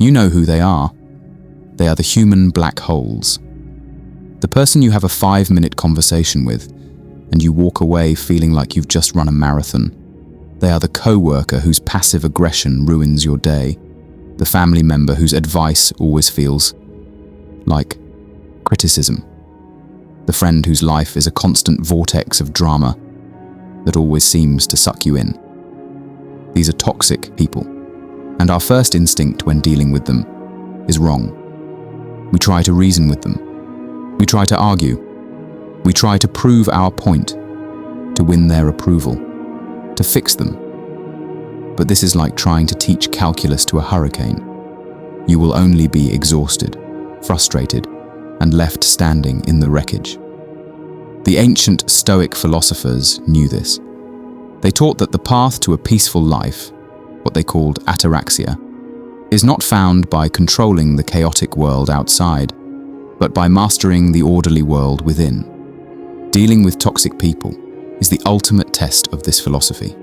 You know who they are. They are the human black holes. The person you have a 5-minute conversation with, and you walk away feeling like you've just run a marathon. They are the co-worker whose passive aggression ruins your day, the family member whose advice always feels like criticism, the friend whose life is a constant vortex of drama that always seems to suck you in. These are toxic people, and our first instinct when dealing with them is wrong. We try to reason with them. We try to argue. We try to prove our point, to win their approval, to fix them. But this is like trying to teach calculus to a hurricane. You will only be exhausted, frustrated, and left standing in the wreckage. The ancient Stoic philosophers knew this. They taught that the path to a peaceful life, what they called ataraxia, is not found by controlling the chaotic world outside, but by mastering the orderly world within. Dealing with toxic people is the ultimate test of this philosophy.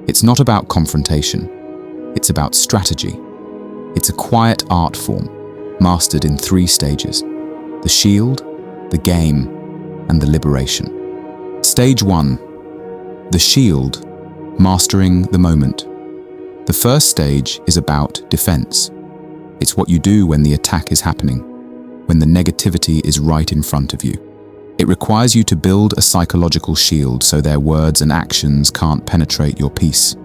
It's not about confrontation. It's about strategy. It's a quiet art form, mastered in 3 stages: the shield, the game, and the liberation. Stage 1. The shield, mastering the moment. The first stage is about defense. It's what you do when the attack is happening, when the negativity is right in front of you. It requires you to build a psychological shield so their words and actions can't penetrate your peace.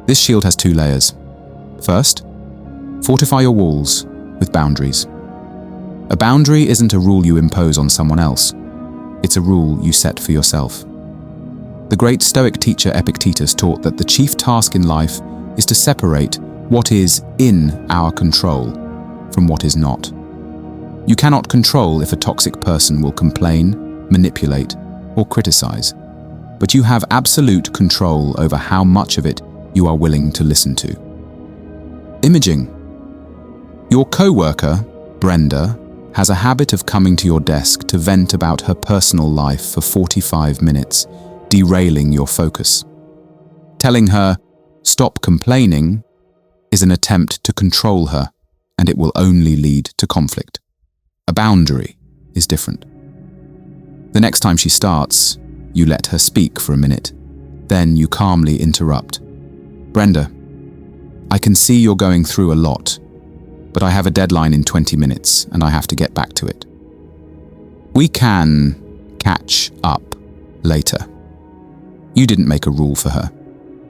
This shield has 2 layers. First, fortify your walls with boundaries. A boundary isn't a rule you impose on someone else. It's a rule you set for yourself. The great Stoic teacher Epictetus taught that the chief task in life is to separate what is in our control from what is not. You cannot control if a toxic person will complain, manipulate, or criticize, but you have absolute control over how much of it you are willing to listen to. Imaging. Your co-worker, Brenda, has a habit of coming to your desk to vent about her personal life for 45 minutes, derailing your focus. Telling her, "Stop complaining," is an attempt to control her, and it will only lead to conflict. A boundary is different. The next time she starts, you let her speak for a minute. Then you calmly interrupt. "Brenda, I can see you're going through a lot, but I have a deadline in 20 minutes and I have to get back to it. We can catch up later." You didn't make a rule for her.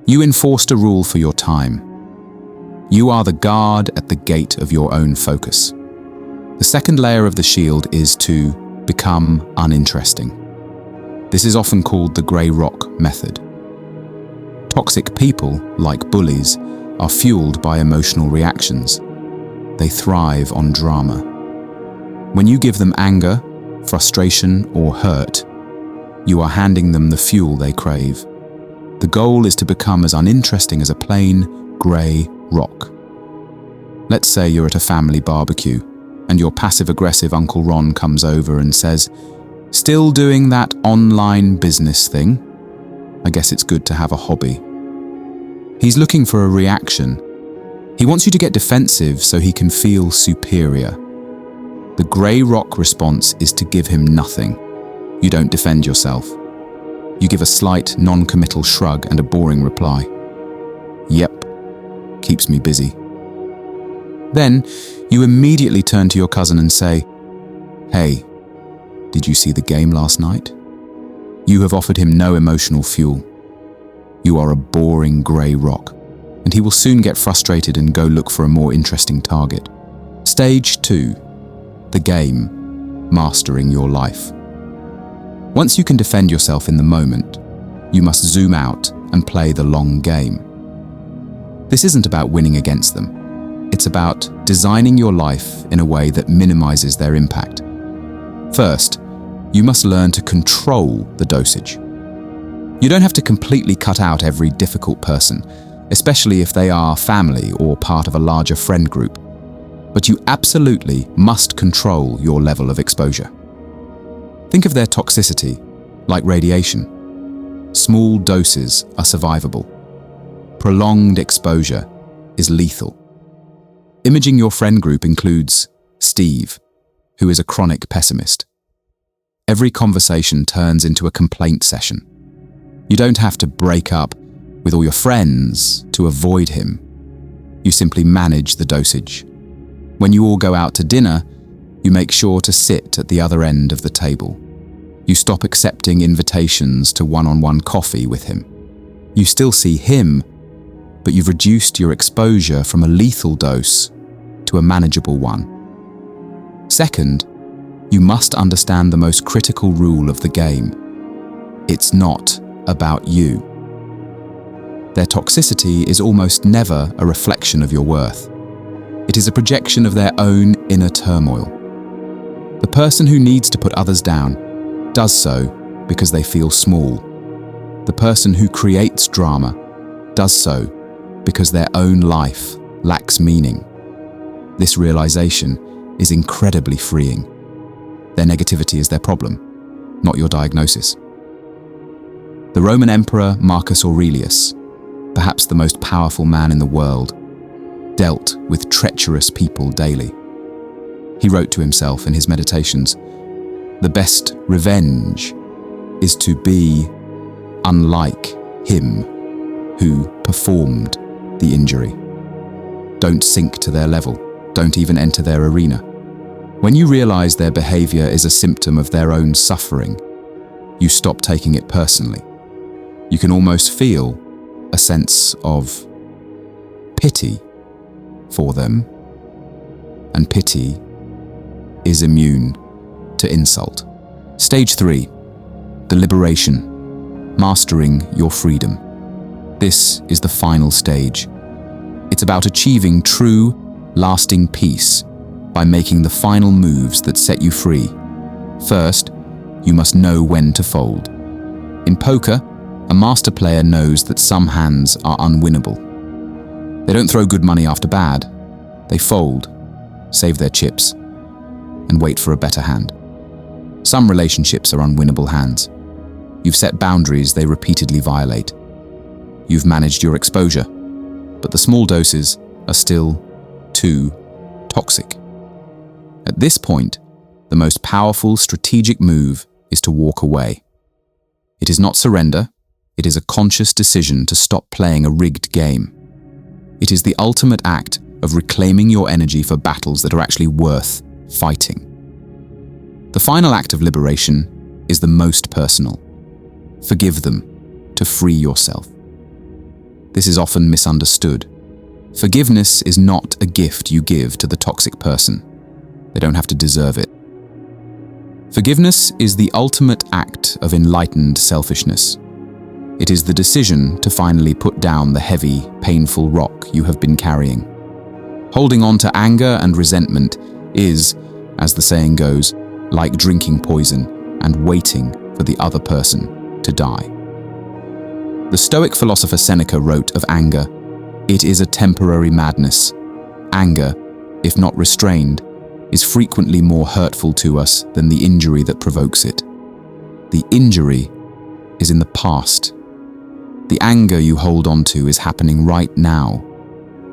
You enforced a rule for your time. You are the guard at the gate of your own focus. The second layer of the shield is to become uninteresting. This is often called the grey rock method. Toxic people, like bullies, are fueled by emotional reactions. They thrive on drama. When you give them anger, frustration, or hurt, you are handing them the fuel they crave. The goal is to become as uninteresting as a plain, grey rock. Let's say you're at a family barbecue, and your passive-aggressive Uncle Ron comes over and says, "Still doing that online business thing? I guess it's good to have a hobby." He's looking for a reaction. He wants you to get defensive so he can feel superior. The grey rock response is to give him nothing. You don't defend yourself. You give a slight, non-committal shrug and a boring reply. "Yep, keeps me busy." Then, you immediately turn to your cousin and say, "Hey, did you see the game last night?" You have offered him no emotional fuel. You are a boring grey rock, and he will soon get frustrated and go look for a more interesting target. Stage 2. The game, mastering your life. Once you can defend yourself in the moment, you must zoom out and play the long game. This isn't about winning against them. It's about designing your life in a way that minimizes their impact. First, you must learn to control the dosage. You don't have to completely cut out every difficult person, especially if they are family or part of a larger friend group. But you absolutely must control your level of exposure. Think of their toxicity like radiation. Small doses are survivable. Prolonged exposure is lethal. Imaging your friend group includes Steve, who is a chronic pessimist. Every conversation turns into a complaint session. You don't have to break up with all your friends to avoid him. You simply manage the dosage. When you all go out to dinner, you make sure to sit at the other end of the table. You stop accepting invitations to one-on-one coffee with him. You still see him, but you've reduced your exposure from a lethal dose to a manageable one. Second, you must understand the most critical rule of the game. It's not about you. Their toxicity is almost never a reflection of your worth. It is a projection of their own inner turmoil. The person who needs to put others down does so because they feel small. The person who creates drama does so because their own life lacks meaning. This realization is incredibly freeing. Their negativity is their problem, not your diagnosis. The Roman Emperor Marcus Aurelius, perhaps the most powerful man in the world, dealt with treacherous people daily. He wrote to himself in his meditations, "The best revenge is to be unlike him who performed the injury." Don't sink to their level. Don't even enter their arena. When you realize their behavior is a symptom of their own suffering, you stop taking it personally. You can almost feel a sense of pity for them, and pity is immune to insult. Stage 3, the liberation, mastering your freedom. This is the final stage. It's about achieving true, lasting peace by making the final moves that set you free. First, you must know when to fold. In poker, a master player knows that some hands are unwinnable. They don't throw good money after bad. They fold, save their chips, and wait for a better hand. Some relationships are unwinnable hands. You've set boundaries they repeatedly violate. You've managed your exposure, but the small doses are still too toxic. At this point, the most powerful strategic move is to walk away. It is not surrender, it is a conscious decision to stop playing a rigged game. It is the ultimate act of reclaiming your energy for battles that are actually worth fighting. The final act of liberation is the most personal. Forgive them to free yourself. This is often misunderstood. Forgiveness is not a gift you give to the toxic person. They don't have to deserve it. Forgiveness is the ultimate act of enlightened selfishness. It is the decision to finally put down the heavy, painful rock you have been carrying. Holding on to anger and resentment is, as the saying goes, like drinking poison and waiting for the other person to die. The Stoic philosopher Seneca wrote of anger, "It is a temporary madness. Anger, if not restrained, is frequently more hurtful to us than the injury that provokes it. The injury is in the past. The anger you hold on to is happening right now,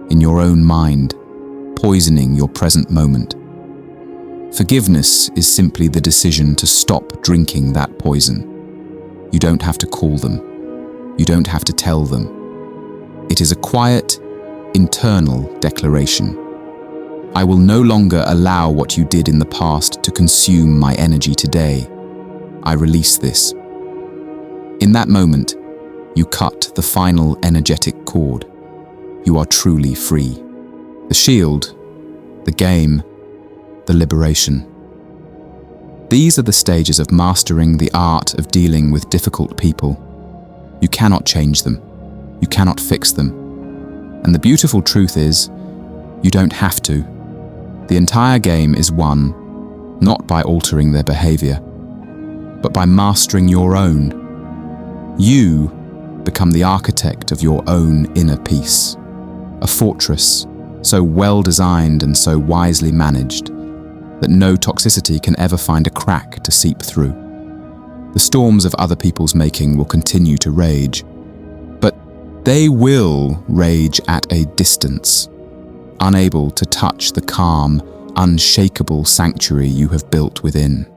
in your own mind, poisoning your present moment. Forgiveness is simply the decision to stop drinking that poison. You don't have to call them. You don't have to tell them. It is a quiet, internal declaration. I will no longer allow what you did in the past to consume my energy today. I release this. In that moment, you cut the final energetic cord. You are truly free. The shield, the game, the liberation. These are the stages of mastering the art of dealing with difficult people. You cannot change them. You cannot fix them. And the beautiful truth is, you don't have to. The entire game is won, not by altering their behavior, but by mastering your own. You become the architect of your own inner peace, a fortress so well designed and so wisely managed that no toxicity can ever find a crack to seep through. The storms of other people's making will continue to rage, but they will rage at a distance, unable to touch the calm, unshakable sanctuary you have built within.